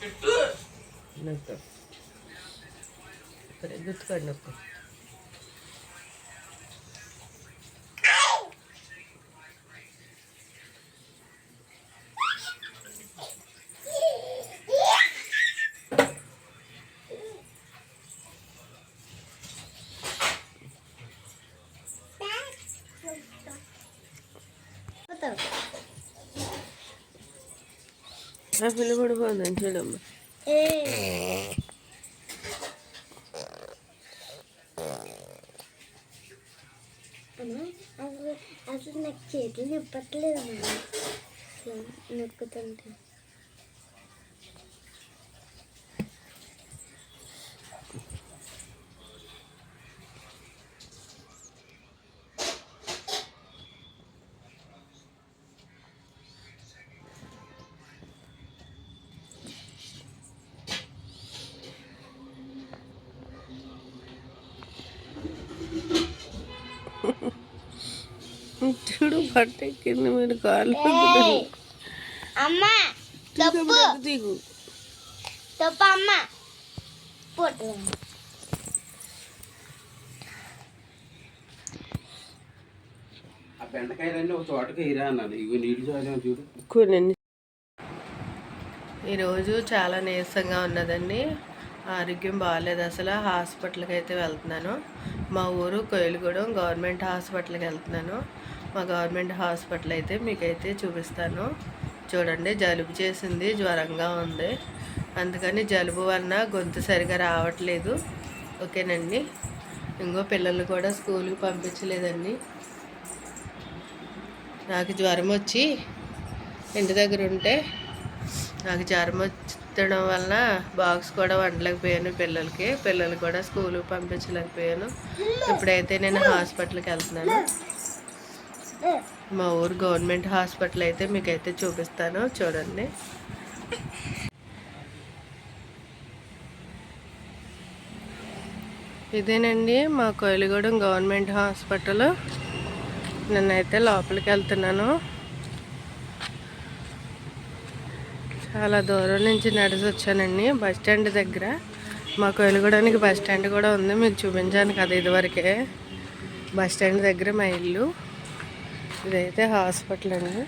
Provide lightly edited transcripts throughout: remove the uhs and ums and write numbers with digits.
నొక్కు గుర్తుకోండి నొక్కు. పిల్ల కూడా పోయిందని చూడమ్మా. అసలు నాకు చేతులు ఇప్పట్లేదు నొక్కుతుంటే. చూడు పట్ట ఎక్కింది మీరు కాళ్ళు అమ్మా దిగు తప్పు అమ్మ పోటు ఆ బెండకాయలన్నీ ఒక చోటకి ఇరా అన్నాను. ఇవి నీళ్ళు చదివాను చూడు. కొన్ని ఈరోజు చాలా నీరసంగా ఉన్నదండి. ఆరోగ్యం బాగాలేదు. అసలు హాస్పిటల్కి అయితే వెళ్తున్నాను. మా ఊరు కోయిలగూడెం గవర్నమెంట్ హాస్పిటల్కి వెళ్తున్నాను. మా గవర్నమెంట్ హాస్పిటల్ అయితే మీకైతే చూపిస్తాను. చూడండి, జలుబు చేసింది, జ్వరంగా ఉంది. అందుకని జలుబు వలన గొంతు సరిగా రావట్లేదు. ఓకేనండి. ఇంకో పిల్లలు కూడా స్కూల్కి పంపించలేదండి. నాకు జ్వరం వచ్చి ఇంటి దగ్గర ఉంటే నాకు జ్వరం వచ్చడం వలన బాక్స్ కూడా వండలేకపోయాను. పిల్లలు కూడా స్కూల్కి పంపించలేకపోయాను. ఇప్పుడైతే నేను హాస్పిటల్కి వెళ్తున్నాను. మా ఊరు గవర్నమెంట్ హాస్పిటల్ అయితే మీకైతే చూపిస్తాను. చూడండి, ఇదేనండి మా కోయిలగూడెం గవర్నమెంట్ హాస్పిటల్. నేనైతే లోపలికి వెళ్తున్నాను. చాలా దూరం నుంచి నడిచి వచ్చానండి. బస్ స్టాండ్ దగ్గర, మా కోయిలగూడానికి బస్ స్టాండ్ కూడా ఉంది. మీకు చూపించాను కదా ఇదివరకే. బస్ స్టాండ్ దగ్గర మా ఇల్లు. ఇదైతే హాస్పిటల్ అండి.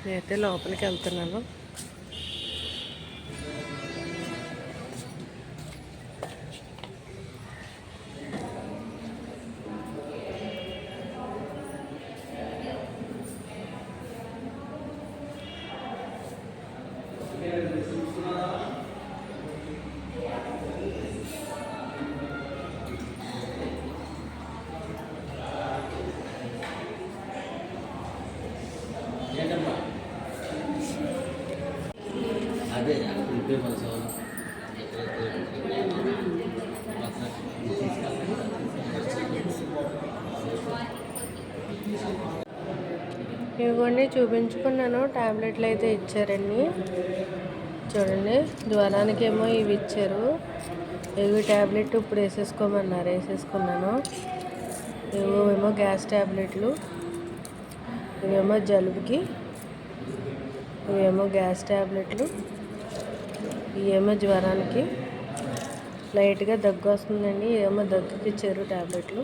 నేనైతే లోపలికి వెళ్తున్నాను. అదే ఇవ్వండి, చూపించుకున్నాను. టాబ్లెట్లు అయితే ఇచ్చారండి. చూడండి, జ్వరానికి ఏమో ఇవి ఇచ్చారు. ఇవి టాబ్లెట్ ఇప్పుడు వేసేసుకోమన్నారు, వేసేసుకున్నాను. ఇవేమో గ్యాస్ టాబ్లెట్లు, ఇవేమో జలుబుకి, ఇవేమో గ్యాస్ టాబ్లెట్లు, ఇవేమో జ్వరానికి. లైట్గా దగ్గు వస్తుందండి. ఇవేమో దగ్గుకి ఇచ్చారు టాబ్లెట్లు.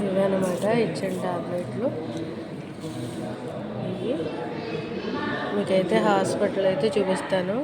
ఇవన్నమాట ఇచ్చిన టాబ్లెట్లు. ఇవి మీకైతే హాస్పిటల్ అయితే చూపిస్తాను.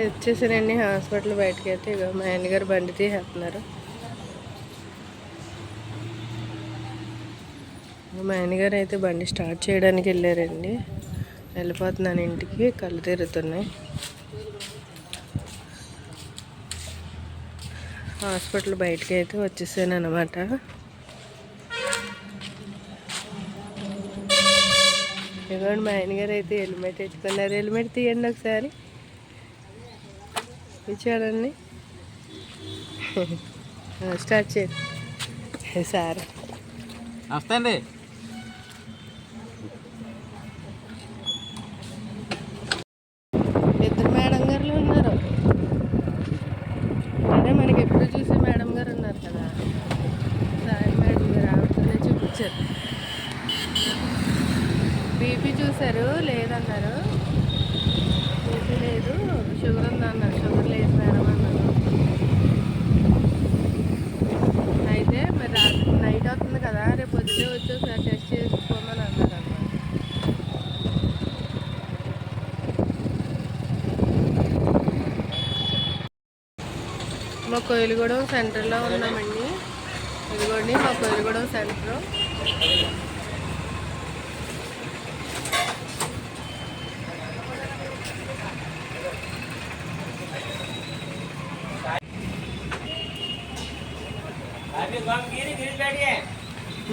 వచ్చేసానండి హాస్పిటల్ బయటకి అయితే. ఇక మా ఆయనగారు బండి తీసేస్తున్నారు. మా ఆయనగారు అయితే బండి స్టార్ట్ చేయడానికి వెళ్ళారండి. వెళ్ళిపోతున్నాను ఇంటికి, కళ్ళు తిరుగుతున్నాయి. హాస్పిటల్ బయటకి అయితే వచ్చేసాను అనమాట. ఇదిగోండి మా ఆయనగారు అయితే హెల్మెట్ పెట్టుకున్నారు. హెల్మెట్ తీయండి ఒకసారి, చూడండి. స్టార్ట్ చేయండి సార్. నమస్తే అండి. ఇద్దరు మేడం గారులు ఉన్నారు. అదే మనకి ఎప్పుడు చూసే మేడం గారు ఉన్నారు కదా, సాయి మేడం గారు, ఆవిడతోనే చూపించారు. బీపీ చూసారు, లేదన్నారు. బీపీ లేదు, షుగర్ ఉందన్నారు. షుగర్ లేదు మేడం అన్నారు. అయితే మరి రాత్రి నైట్ అవుతుంది కదా, రేపు పొద్దుటే వచ్చి ఒకసారి టెస్ట్ చేసుకోమని అన్నారు అన్నమాట. మా కోయిలగూడెం సెంటర్లో ఉన్నామండి. ఇదిగోండి మా కోయిలగూడెం సెంటర్.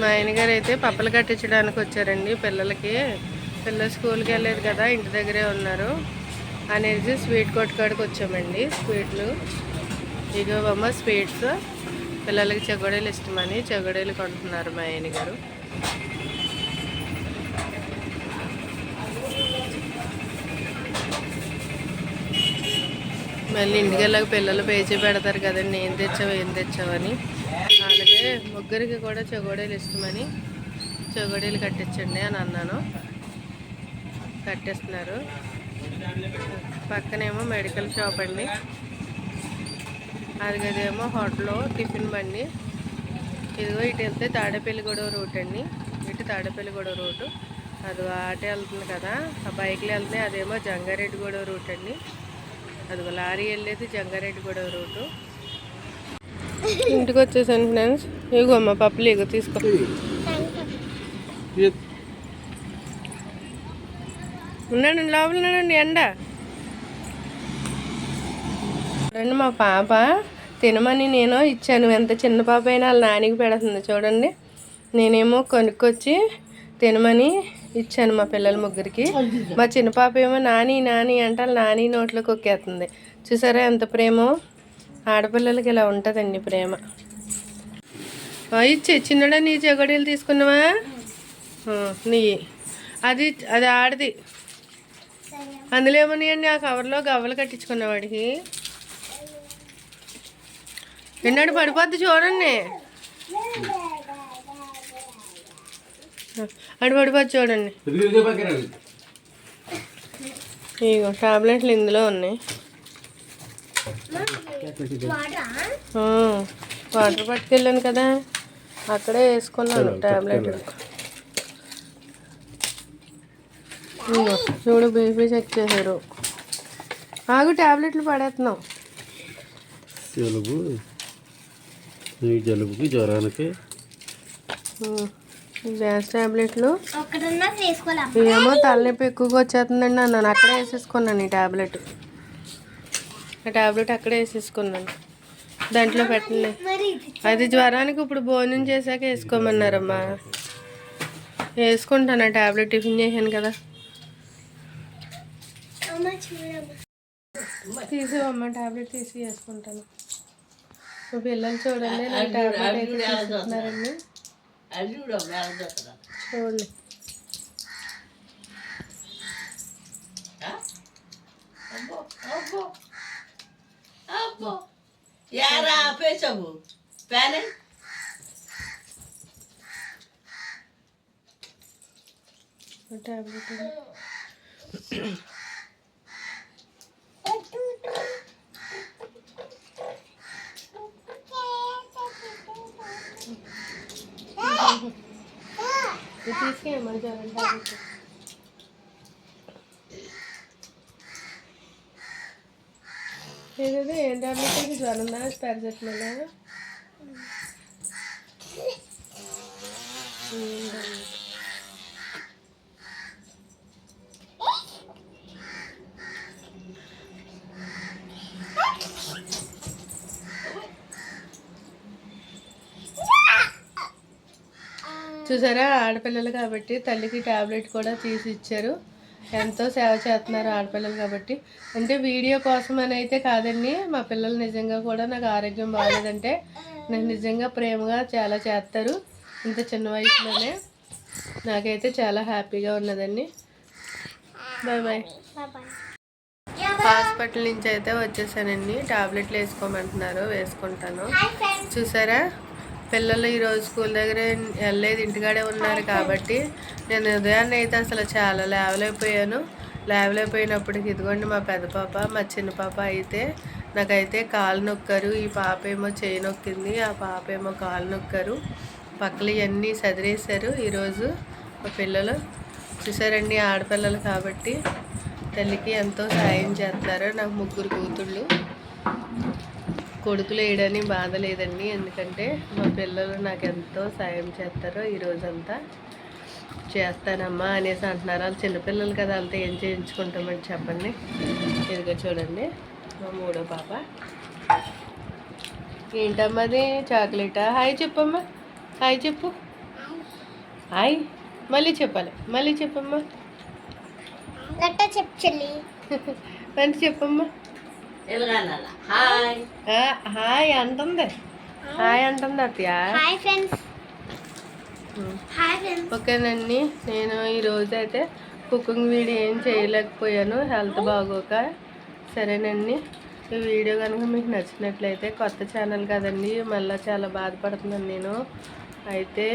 మా ఆయనగారు అయితే పప్పలు కట్టించడానికి వచ్చారండి పిల్లలకి. పిల్లలు స్కూల్కి వెళ్ళలేదు కదా, ఇంటి దగ్గరే ఉన్నారు అనేసి స్వీట్ కొట్టుకాడికి వచ్చామండి. స్వీట్లు ఇగోవమ్మ స్వీట్స్. పిల్లలకి చెగోడీలు ఇష్టమని చెగోడీలు కొంటున్నారు మా ఆయనగారు. మళ్ళీ ఇంటికి వెళ్ళాక పిల్లలు పేచీ పెడతారు కదండి, ఏం తెచ్చావని. అలాగే ముగ్గురికి కూడా చెగోడీలు ఇష్టమని చెగోడీలు కట్టించండి అని అన్నాను. కట్టేస్తున్నారు. పక్కనేమో మెడికల్ షాప్ అండి. అదిగదేమో హోటల్ టిఫిన్ బండి. ఇదిగో ఇటు వెళ్తే తాడేపల్లిగూడెం రూట్ అండి. ఇటు తాడేపల్లిగూడెం రూటు. అది ఆటే వెళ్తుంది కదా, ఆ బైక్లో వెళ్తున్నాయి. అదేమో జంగారెడ్డిగూడెం రూట్ అండి. అదిగో లారీ వెళ్ళేది జంగారెడ్డిగూడెం రూటు. ఇంటికి వచ్చేసాను ఫ్రెండ్స్. ఇగో అమ్మ పప్పులు ఇగో తీసుకో. ఉన్నాడు లోపల ఉన్నాడండి ఎండ. చూడండి మా పాప తినమని నేను ఇచ్చాను. ఎంత చిన్న పాప అయినా వాళ్ళ నానికి పెడుతుంది చూడండి. నేనేమో కొనుక్కొచ్చి తినమని ఇచ్చాను మా పిల్లల ముగ్గురికి. మా చిన్న పాప ఏమో నాని నాని అంటే వాళ్ళ నాని నోట్లో కొక్కేస్తుంది. చూసారా ఎంత ప్రేమో. ఆడపిల్లలకి ఇలా ఉంటుందండి ప్రేమ. ఇచ్చి చిన్నడా నీ చెగడీలు తీసుకున్నావా? నీ అది అది ఆడది. అందులో ఏమన్నాయండి ఆ కవర్లో గవ్వలు కట్టించుకున్న వాడికి. ఎన్నాడు పడిపోద్ది చూడండి. అటు పడిపోద్ది చూడండి. ఇగో టాబ్లెట్లు ఇందులో ఉన్నాయి. వాటర్ పట్టుకెళ్ళాను కదా, అక్కడే వేసుకున్నాను టాబ్లెట్లు. చూడు బీపీ చెక్ చేశారు. ఆగు టాబ్లెట్లు పడేస్తున్నాం. జలుబుకి జ్వరానికి గ్యాస్ టాబ్లెట్లు. ఇదేమో తలనొప్పి ఎక్కువగా వచ్చేస్తుందండి అన్నాను. అక్కడే వేసేసుకున్నాను ఈ టాబ్లెట్. ఆ టాబ్లెట్ అక్కడే వేసేసుకున్నాను, దాంట్లో పెట్టలే. అది జ్వరానికి ఇప్పుడు భోజనం చేశాక వేసుకోమన్నారమ్మా. వేసుకుంటాను ఆ టాబ్లెట్. టిఫిన్ చేశాను కదా. తీసేవమ్మా టాబ్లెట్ తీసి వేసుకుంటాను. మా పిల్లలు చూడండి నా టాబ్లెట్ అయితే తీసుకుంటున్నారండి. చూడండి టాబ్లెట్. తీసుకెళ్ళమని చూడండి టాబ్లెట్. ఏదది ఏంటంటే జ్వరం దా పారాసెటమాల్ చూసారా, ఆడపిల్లలు కాబట్టి తల్లికి టాబ్లెట్ కూడా తీసి ఇచ్చారు. ఎంతో సేవ చేస్తున్నారు ఆడపిల్లలు కాబట్టి. అంటే వీడియో కోసం అని అయితే కాదండి, మా పిల్లలు నిజంగా కూడా నాకు ఆరోగ్యం బాగాలేదంటే నాకు నిజంగా ప్రేమగా చాలా చేస్తారు. ఇంత చిన్న వయసులోనే నాకైతే చాలా హ్యాపీగా ఉన్నదండి. Bye bye. హాస్పిటల్ నుంచి అయితే వచ్చేసానండి. టాబ్లెట్లు వేసుకోమంటున్నారు, వేసుకుంటాను. చూసారా, పిల్లలు ఈరోజు స్కూల్ దగ్గర వెళ్ళలేదు, ఇంటికాడే ఉన్నారు కాబట్టి నేను ఉదయాన్నే అయితే అసలు చాలా లేవలేకపోయినప్పటికి ఇదిగోండి మా పెద్ద పాప మా చిన్న పాప అయితే నాకైతే కాలు నొక్కారు. ఈ పాప ఏమో చేయి నొక్కింది, ఆ పాప ఏమో కాలు నొక్కారు. పక్కలు ఇవన్నీ సదిరేశారు ఈరోజు మా పిల్లలు. చూసారండి, ఆడపిల్లలు కాబట్టి తల్లికి ఎంతో సాయం చేస్తారు. నాకు 3 కూతుళ్ళు, కొడుకులు వేయడానికి బాధ లేదండి, ఎందుకంటే మా పిల్లలు నాకు ఎంతో సాయం చేస్తారో ఈరోజంతా. చేస్తానమ్మా అనేసి అంటున్నారు. వాళ్ళు చిన్నపిల్లలు కదా, వాళ్ళతో ఏం చేయించుకుంటామని చెప్పండి. ఇదిగో చూడండి మా 3వ పాప. ఏంటమ్మా అది చాక్లెటా? హాయ్ చెప్పమ్మా, హాయ్ చెప్పు, హాయ్. మళ్ళీ చెప్పాలి, మళ్ళీ చెప్పమ్మా. అంటే చెప్పమ్మా. హాయ్ అంటుంది, హాయ్ అంటుంది అత్తయ్య. ఓకేనండి, నేను ఈరోజు అయితే కుకింగ్ వీడియో ఏం చేయలేకపోయాను, హెల్త్ బాగోక. సరేనండి, ఈ వీడియో కనుక మీకు నచ్చినట్లయితే, కొత్త ఛానల్ కదండి, మళ్ళీ చాలా బాధపడుతున్నాను నేను. అయితే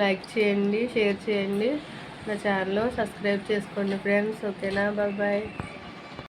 లైక్ చేయండి, షేర్ చేయండి, నా ఛానల్ సబ్స్క్రైబ్ చేసుకోండి ఫ్రెండ్స్. ఓకేనా, బాయ్ బాయ్.